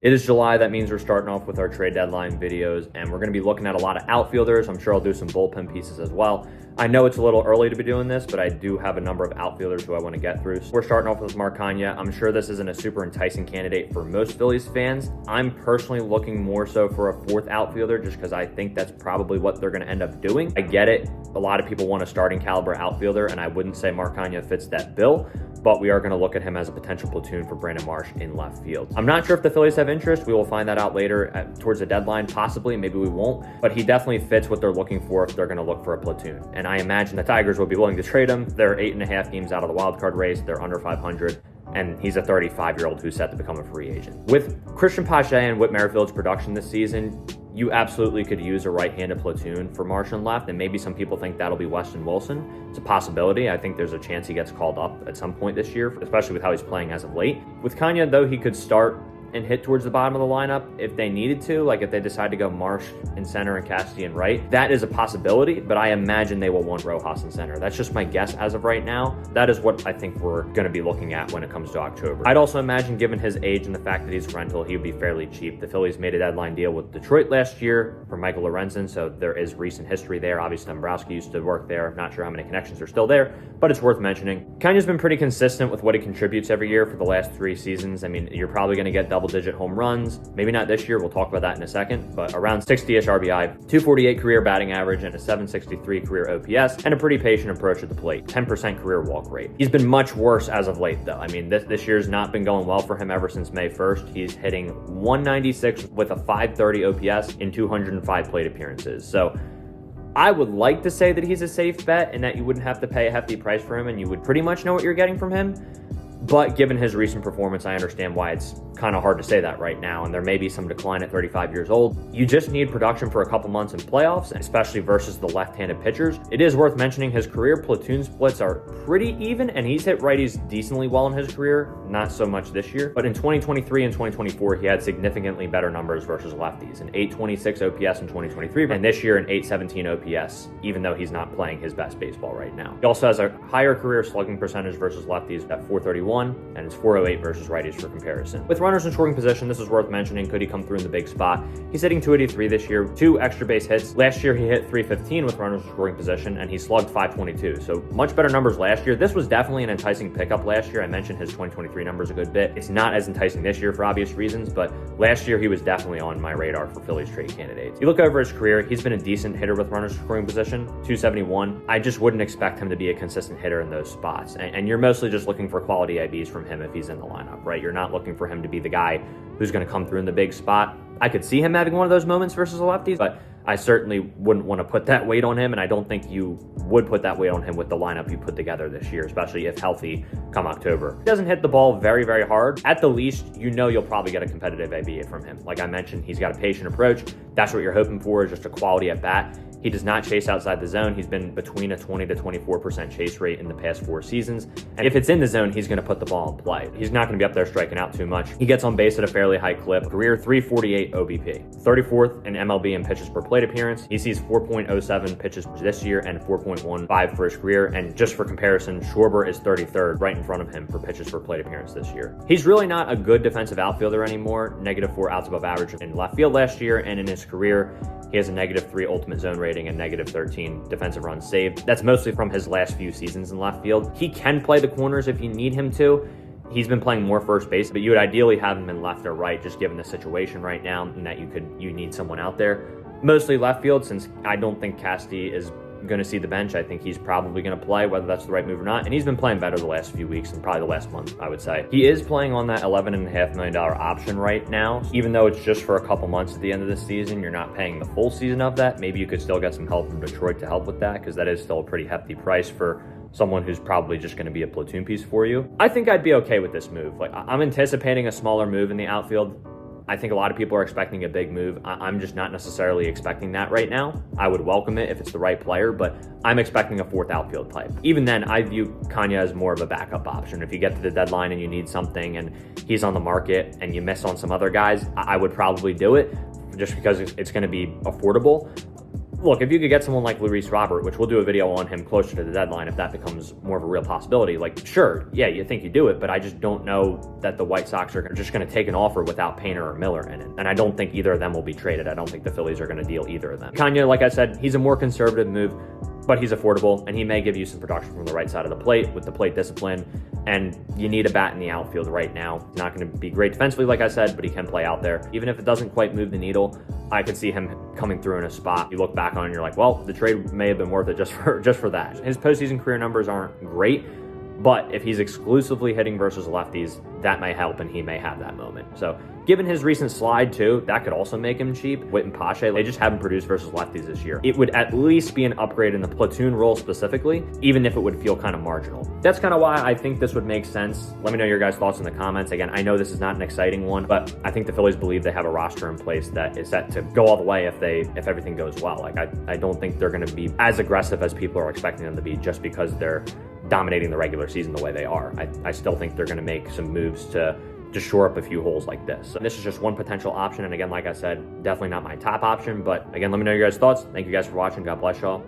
It is July. That means we're starting off with our trade deadline videos, and we're going to be looking at a lot of outfielders. I'm sure I'll do some bullpen pieces as well. I know it's a little early to be doing this, but I do have a number of outfielders who I want to get through. So we're starting off with Canha. I'm sure this isn't a super enticing candidate for most Phillies fans. I'm personally looking more so for a fourth outfielder just because I think that's probably what they're going to end up doing. I get it. A lot of people want a starting caliber outfielder, and I wouldn't say Canha fits that bill, but we are going to look at him as a potential platoon for Brandon Marsh in left field. I'm not sure if the Phillies have interest. We will find that out later towards the deadline, possibly. Maybe we won't, but he definitely fits what they're looking for if they're going to look for a platoon. And I imagine the Tigers will be willing to trade him. They're 8.5 games out of the wild card race. They're under 500. And he's a 35-year-old who's set to become a free agent. With Cristian Pache and Whit Merrifield's production this season, you absolutely could use a right-handed platoon for Marsh and left, and maybe some people think that'll be Weston Wilson. It's a possibility. I think there's a chance he gets called up at some point this year, especially with how he's playing as of late. With Canha, though, he could start and hit towards the bottom of the lineup if they needed to, like if they decide to go Marsh in center and Cassidy in right. That is a possibility, but I imagine they will want Rojas in center. That's just my guess as of right now. That is what I think we're going to be looking at when it comes to October. I'd also imagine, given his age and the fact that he's a rental, he would be fairly cheap. The Phillies made a deadline deal with Detroit last year for Michael Lorenzen, so there is recent history there. Obviously, Dombrowski used to work there. I'm not sure how many connections are still there, but it's worth mentioning. Canha's been pretty consistent with what he contributes every year for the last 3 seasons. I mean, you're probably going to get double-digit home runs. Maybe not this year. We'll talk about that in a second, but around 60-ish RBI, 248 career batting average, and a 763 career OPS, and a pretty patient approach at the plate, 10% career walk rate. He's been much worse as of late, though. I mean, this year's not been going well for him ever since May 1st. He's hitting 196 with a 530 OPS in 205 plate appearances. So I would like to say that he's a safe bet and that you wouldn't have to pay a hefty price for him and you would pretty much know what you're getting from him. But given his recent performance, I understand why it's kind of hard to say that right now, and there may be some decline at 35 years old. You just need production for a couple months in playoffs, especially versus the left-handed pitchers. It is worth mentioning his career platoon splits are pretty even, and he's hit righties decently well in his career, not so much this year. But in 2023 and 2024, he had significantly better numbers versus lefties, an 826 OPS in 2023, and this year an 817 OPS, even though he's not playing his best baseball right now. He also has a higher career slugging percentage versus lefties at 431, and it's 408 versus righties for comparison. With runners in scoring position, this is worth mentioning. Could he come through in the big spot? He's hitting 283 this year, 2 extra base hits. Last year, he hit 315 with runners in scoring position, and he slugged 522. So much better numbers last year. This was definitely an enticing pickup last year. I mentioned his 2023 numbers a good bit. It's not as enticing this year for obvious reasons, but last year he was definitely on my radar for Phillies trade candidates. You look over his career, he's been a decent hitter with runners in scoring position, 271. I just wouldn't expect him to be a consistent hitter in those spots. And you're mostly just looking for quality IBs from him if he's in the lineup, right? You're not looking for him to be the guy who's going to come through in the big spot. I could see him having one of those moments versus the lefties, but I certainly wouldn't want to put that weight on him, and I don't think you would put that weight on him with the lineup you put together this year, especially if healthy come October. He doesn't hit the ball very, very hard. At the least, you know you'll probably get a competitive AB from him. Like I mentioned, he's got a patient approach. That's what you're hoping for, is just a quality at bat. He does not chase outside the zone. He's been between a 20 to 24% chase rate in the past 4 seasons. And if it's in the zone, he's going to put the ball in play. He's not going to be up there striking out too much. He gets on base at a fairly high clip. Career 348 OBP, 34th in MLB in pitches per plate appearance. He sees 4.07 pitches this year and 4.15 for his career. And just for comparison, Schwarber is 33rd, right in front of him for pitches per plate appearance this year. He's really not a good defensive outfielder anymore. -4 outs above average in left field last year, and in his career, he has a -3 ultimate zone rating and -13 defensive runs saved. That's mostly from his last few seasons in left field. He can play the corners if you need him to. He's been playing more first base, but you would ideally have him in left or right, just given the situation right now and that you need someone out there. Mostly left field, since I don't think Cassidy is going to see the bench. I think he's probably going to play, whether that's the right move or not. And he's been playing better the last few weeks and probably the last month, I would say. He is playing on that $11.5 million option right now. Even though it's just for a couple months at the end of the season, you're not paying the full season of that. Maybe you could still get some help from Detroit to help with that, because that is still a pretty hefty price for someone who's probably just going to be a platoon piece for you. I think I'd be okay with this move. Like, I'm anticipating a smaller move in the outfield. I think a lot of people are expecting a big move. I'm just not necessarily expecting that right now. I would welcome it if it's the right player, but I'm expecting a 4th outfield type. Even then, I view Canha as more of a backup option. If you get to the deadline and you need something and he's on the market and you miss on some other guys, I would probably do it just because it's going to be affordable. look, if you could get someone like Luis Robert, which we'll do a video on him closer to the deadline if that becomes more of a real possibility, like, sure, yeah, you think you do it, but I just don't know that the White Sox are just going to take an offer without Painter or Miller in it. And I don't think either of them will be traded. I don't think the Phillies are going to deal either of them. Canha, like I said, he's a more conservative move, but he's affordable, and he may give you some production from the right side of the plate with the plate discipline, and you need a bat in the outfield right now. He's not going to be great defensively, like I said, but he can play out there. Even if it doesn't quite move the needle, I could see him coming through in a spot you look back on and you're like, well, the trade may have been worth it just for that. His postseason career numbers aren't great, but if he's exclusively hitting versus lefties, that may help, and he may have that moment. So given his recent slide too, that could also make him cheap. Whit and Pache, they just haven't produced versus lefties this year. It would at least be an upgrade in the platoon role specifically, even if it would feel kind of marginal. That's kind of why I think this would make sense. Let me know your guys' thoughts in the comments. Again, I know this is not an exciting one, but I think the Phillies believe they have a roster in place that is set to go all the way if everything goes well. Like I don't think they're going to be as aggressive as people are expecting them to be just because they're dominating the regular season the way they are. I still think they're going to make some moves to shore up a few holes like this. And this is just one potential option. And again, like I said, definitely not my top option. But again, let me know your guys' thoughts. Thank you guys for watching. God bless y'all.